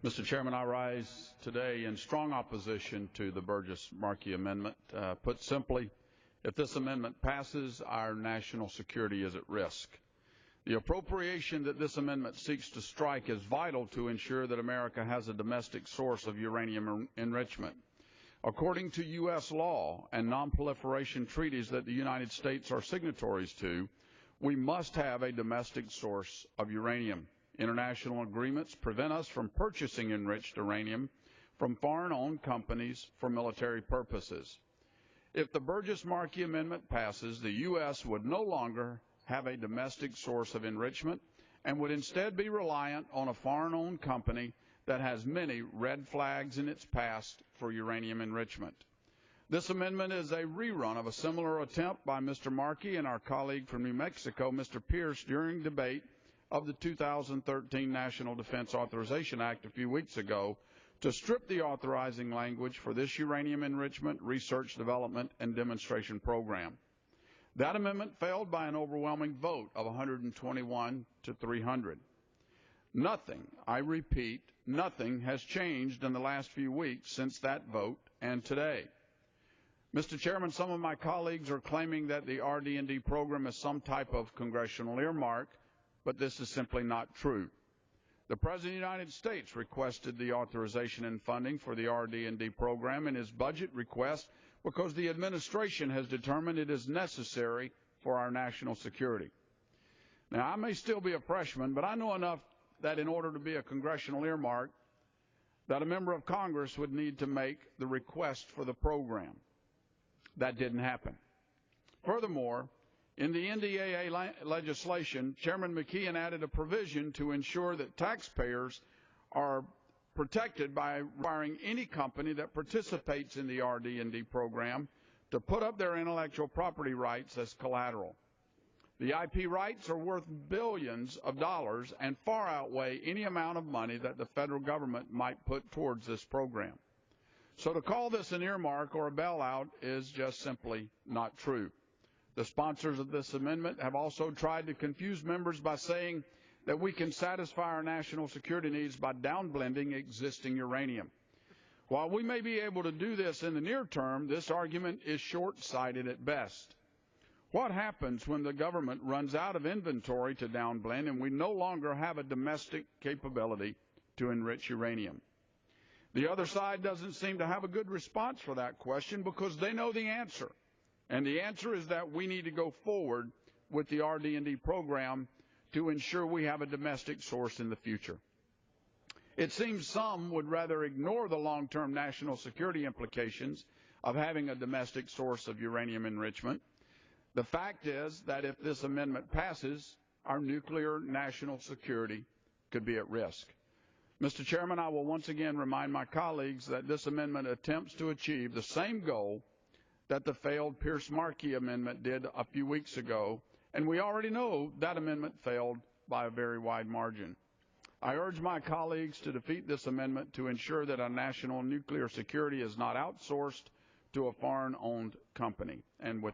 Mr. Chairman, I rise today in strong opposition to the Burgess-Markey Amendment. Put simply, if this amendment passes, our national security is at risk. The appropriation that this amendment seeks to strike is vital to ensure that America has a domestic source of uranium enrichment. According to U.S. law and nonproliferation treaties that the United States are signatories to, we must have a domestic source of uranium. International agreements prevent us from purchasing enriched uranium from foreign-owned companies for military purposes. If the Burgess-Markey Amendment passes, the U.S. would no longer have a domestic source of enrichment and would instead be reliant on a foreign-owned company that has many red flags in its past for uranium enrichment. This amendment is a rerun of a similar attempt by Mr. Markey and our colleague from New Mexico, Mr. Pierce, during debate of the 2013 National Defense Authorization Act a few weeks ago to strip the authorizing language for this uranium enrichment, research, development, and demonstration program. That amendment failed by an overwhelming vote of 121 to 300. Nothing, I repeat, nothing has changed in the last few weeks since that vote and today. Mr. Chairman, some of my colleagues are claiming that the RD&D program is some type of congressional earmark, but this is simply not true. The President of the United States requested the authorization and funding for the RD&D program in his budget request because the administration has determined it is necessary for our national security. Now, I may still be a freshman, but I know enough that in order to be a congressional earmark, that a member of Congress would need to make the request for the program. That didn't happen. Furthermore, in the NDAA legislation, Chairman McKeon added a provision to ensure that taxpayers are protected by requiring any company that participates in the RD&D program to put up their intellectual property rights as collateral. The IP rights are worth billions of dollars and far outweigh any amount of money that the federal government might put towards this program. So to call this an earmark or a bailout is just simply not true. The sponsors of this amendment have also tried to confuse members by saying that we can satisfy our national security needs by downblending existing uranium. While we may be able to do this in the near term, this argument is short-sighted at best. What happens when the government runs out of inventory to downblend and we no longer have a domestic capability to enrich uranium? The other side doesn't seem to have a good response for that question because they know the answer. And the answer is that we need to go forward with the RD&D program to ensure we have a domestic source in the future. It seems some would rather ignore the long-term national security implications of having a domestic source of uranium enrichment. The fact is that if this amendment passes, our nuclear national security could be at risk. Mr. Chairman, I will once again remind my colleagues that this amendment attempts to achieve the same goal that the failed Pierce-Markey Amendment did a few weeks ago, and we already know that amendment failed by a very wide margin. I urge my colleagues to defeat this amendment to ensure that our national nuclear security is not outsourced to a foreign-owned company. And with